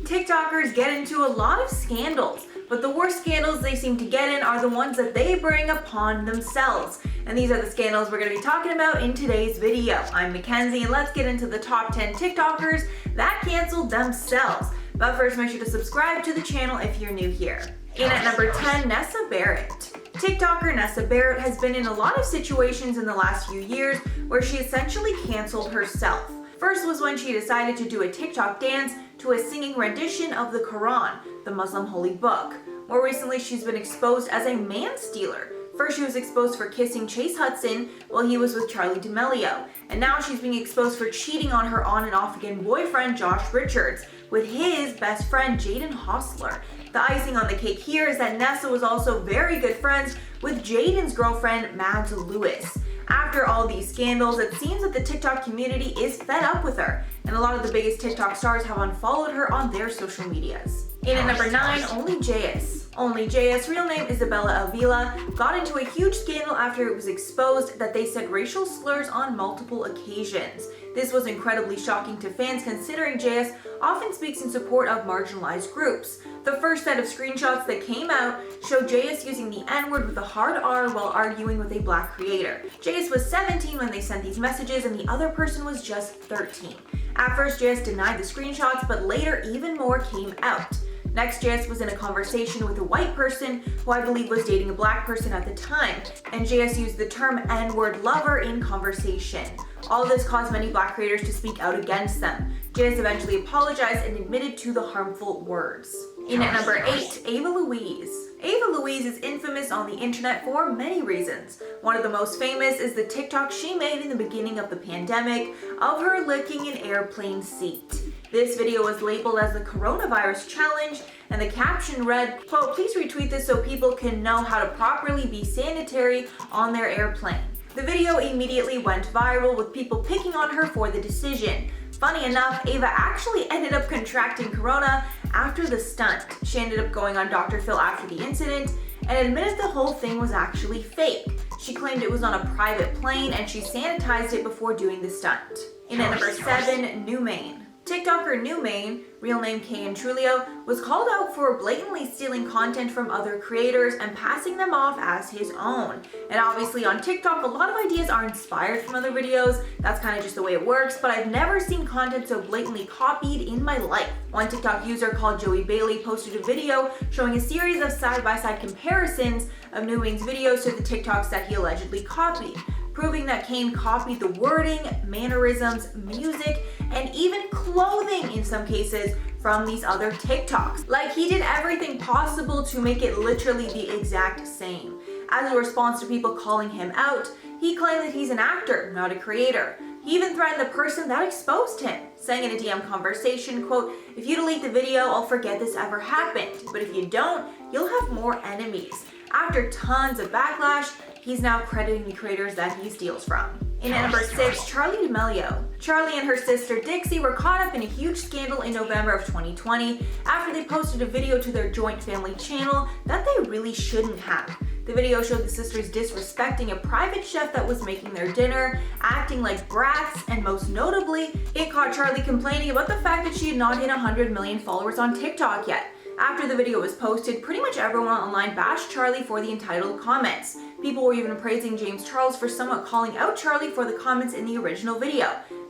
TikTokers get into a lot of scandals, but the worst scandals they seem to get in are the ones that they bring upon themselves. And these are the scandals we're going to be talking about in today's video. I'm Mackenzie, and let's get into the top 10 TikTokers that canceled themselves. But first, make sure to subscribe to the channel if you're new here. In at number 10, Nessa Barrett. TikToker Nessa Barrett has been in a lot of situations in the last few years where she essentially canceled herself. First was when she decided to do a TikTok dance to a singing rendition of the Quran, the Muslim holy book. More recently, she's been exposed as a man-stealer. First, she was exposed for kissing Chase Hudson while he was with Charli D'Amelio, and now she's being exposed for cheating on her on and off again boyfriend Josh Richards with his best friend Jaden Hossler. The icing on the cake here is that Nessa was also very good friends with Jaden's girlfriend Ava Louise. After all these scandals, it seems that the TikTok community is fed up with her, and a lot of the biggest TikTok stars have unfollowed her on their social medias. In at number 9, OnlyJayus. OnlyJayus, real name Isabella Avila, got into a huge scandal after it was exposed that they said racial slurs on multiple occasions. This was incredibly shocking to fans considering Jayus often speaks in support of marginalized groups. The first set of screenshots that came out showed Jayus using the N-word with a hard R while arguing with a black creator. Jayus was 17 when they sent these messages and the other person was just 13. At first, Jayus denied the screenshots, but later even more came out. Next, Jayus was in a conversation with a white person who I believe was dating a black person at the time, and Jayus used the term N-word lover in conversation. All of this caused many black creators to speak out against them. Jayus eventually apologized and admitted to the harmful words. In at number 8, Ava Louise. Ava Louise is infamous on the internet for many reasons. One of the most famous is the TikTok she made in the beginning of the pandemic of her licking an airplane seat. This video was labeled as the coronavirus challenge, and the caption read, quote, "Please retweet this so people can know how to properly be sanitary on their airplane." The video immediately went viral with people picking on her for the decision. Funny enough, Ava actually ended up contracting corona after the stunt. She ended up going on Dr. Phil after the incident and admitted the whole thing was actually fake. She claimed it was on a private plane and she sanitized it before doing the stunt. In at number 7, Neumane. TikToker Neumane, real name Kay Trulio, was called out for blatantly stealing content from other creators and passing them off as his own. And obviously on TikTok, a lot of ideas are inspired from other videos. That's kind of just the way it works, but I've never seen content so blatantly copied in my life. One TikTok user called Joey Bailey posted a video showing a series of side-by-side comparisons of Neumane's videos to the TikToks that he allegedly copied, proving that Kane copied the wording, mannerisms, music, and even clothing in some cases from these other TikToks. Like, he did everything possible to make it literally the exact same. As a response to people calling him out, he claimed that he's an actor, not a creator. He even threatened the person that exposed him, saying in a DM conversation, quote, "If you delete the video, I'll forget this ever happened. But if you don't, you'll have more enemies." After tons of backlash, he's now crediting the creators that he steals from. In at number 6, Charli D'Amelio. Charli and her sister Dixie were caught up in a huge scandal in November of 2020 after they posted a video to their joint family channel that they really shouldn't have. The video showed the sisters disrespecting a private chef that was making their dinner, acting like brats, and most notably, it caught Charli complaining about the fact that she had not hit 100 million followers on TikTok yet. After the video was posted, pretty much everyone online bashed Charli for the entitled comments. People were even praising James Charles for somewhat calling out Charli for the comments in the original video,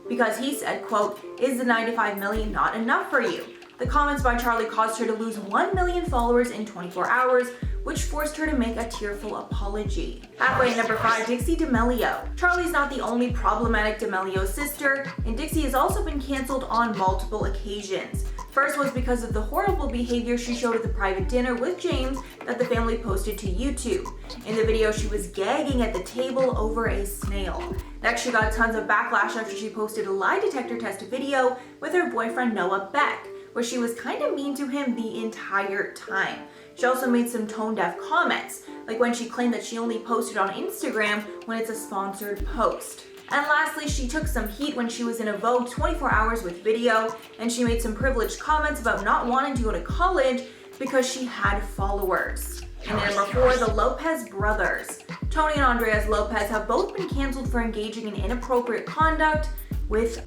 because he said, quote, "Is the 95 million not enough for you?" The comments by Charli caused her to lose 1 million followers in 24 hours, which forced her to make a tearful apology. Halfway at number 5, Dixie D'Amelio. Charli's not the only problematic D'Amelio sister, and Dixie has also been canceled on multiple occasions. First was because of the horrible behavior she showed at the private dinner with James that the family posted to YouTube. In the video, she was gagging at the table over a snail. Next, she got tons of backlash after she posted a lie detector test video with her boyfriend Noah Beck, where she was kind of mean to him the entire time. She also made some tone-deaf comments, like when she claimed that she only posted on Instagram when it's a sponsored post. And lastly, she took some heat when she was in a Vogue 24 Hours with video, and she made some privileged comments about not wanting to go to college because she had followers. And number 4, the Lopez brothers. Tony and Andreas Lopez have both been canceled for engaging in inappropriate conduct with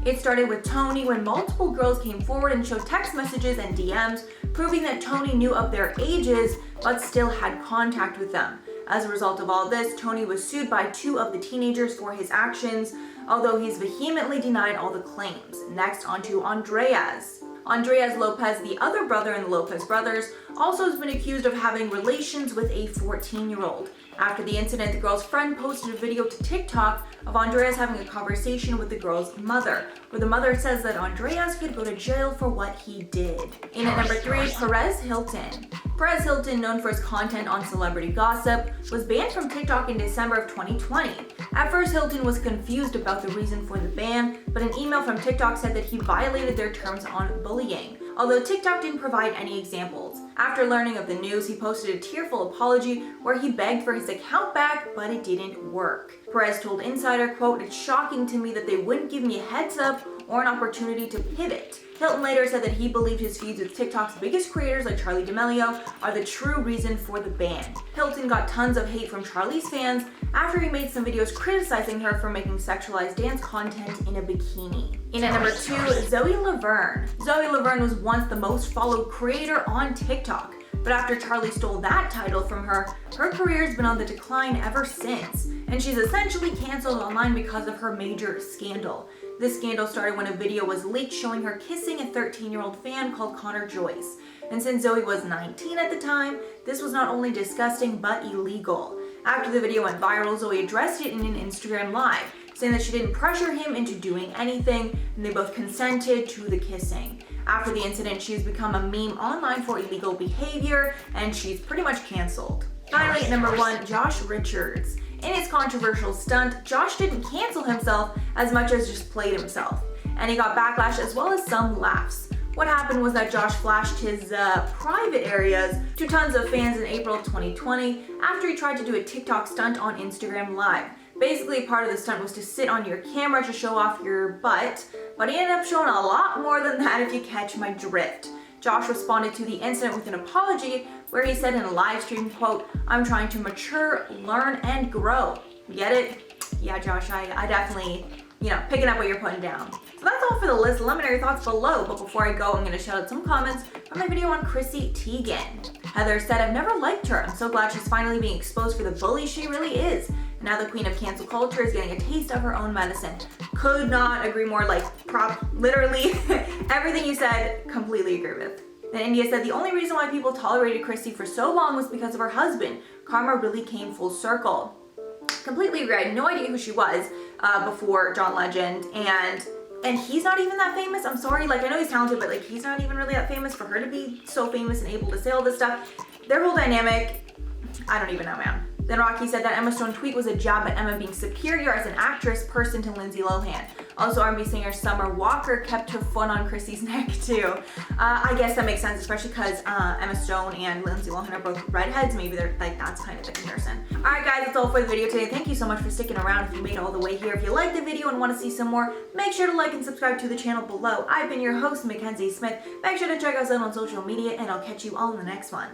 It started with Tony when multiple girls came forward and showed text messages and DMs proving that Tony knew of their ages but still had contact with them. As a result of all this, Tony was sued by 2 of the teenagers for his actions, although he's vehemently denied all the claims. Next, on to Andreas. Andreas Lopez, the other brother in the Lopez brothers, also has been accused of having relations with a 14-year-old. After the incident, the girl's friend posted a video to TikTok of Andreas having a conversation with the girl's mother, where the mother says that Andreas could go to jail for what he did. In at number 3, Perez Hilton. Perez Hilton, known for his content on celebrity gossip, was banned from TikTok in December of 2020. At first, Hilton was confused about the reason for the ban, but an email from TikTok said that he violated their terms on bullying, although TikTok didn't provide any examples. After learning of the news, he posted a tearful apology where he begged for his account back, but it didn't work. Perez told Insider, quote, "It's shocking to me that they wouldn't give me a heads up or an opportunity to pivot." Hilton later said that he believed his feuds with TikTok's biggest creators like Charli D'Amelio are the true reason for the ban. Hilton got tons of hate from Charli's fans after he made some videos criticizing her for making sexualized dance content in a bikini. In at number 2, Zoe Laverne. Zoe Laverne was once the most followed creator on TikTok, but after Charli stole that title from her, her career's been on the decline ever since, and she's essentially canceled online because of her major scandal. This scandal started when a video was leaked showing her kissing a 13-year-old fan called Connor Joyce. And since Zoe was 19 at the time, this was not only disgusting but illegal. After the video went viral, Zoe addressed it in an Instagram Live, saying that she didn't pressure him into doing anything, and they both consented to the kissing. After the incident, she's become a meme online for illegal behavior, and she's pretty much canceled. Finally, at number 1, Josh Richards. In his controversial stunt, Josh didn't cancel himself as much as just played himself, and he got backlash as well as some laughs. What happened was that Josh flashed his private areas to tons of fans in April of 2020 after he tried to do a TikTok stunt on Instagram Live. Basically, part of the stunt was to sit on your camera to show off your butt, but he ended up showing a lot more than that if you catch my drift. Josh responded to the incident with an apology where he said in a live stream, quote, "I'm trying to mature, learn, and grow." Get it? Yeah, Josh, I definitely, picking up what you're putting down. So that's all for the list. Let me know your thoughts below, but before I go, I'm going to shout out some comments from my video on Chrissy Teigen. Heather said, "I've never liked her. I'm so glad she's finally being exposed for the bully she really is. Now the queen of cancel culture is getting a taste of her own medicine." Could not agree more, literally everything you said, completely agree with. Then India said, "The only reason why people tolerated Chrissy for so long was because of her husband. Karma really came full circle." Completely agree. I had no idea who she was before John Legend, and he's not even that famous. I'm sorry, I know he's talented, but he's not even really that famous for her to be so famous and able to say all this stuff. Their whole dynamic, I don't even know, man. Then Rocky said that Emma Stone tweet was a jab at Emma being superior as an actress person to Lindsay Lohan. Also, R&B singer Summer Walker kept her foot on Chrissy's neck too. I guess that makes sense, especially because Emma Stone and Lindsay Lohan are both redheads. Maybe they're that's kind of the comparison. Alright guys, that's all for the video today. Thank you so much for sticking around if you made it all the way here. If you liked the video and want to see some more, make sure to like and subscribe to the channel below. I've been your host, Mackenzie Smith. Make sure to check us out on social media, and I'll catch you all in the next one.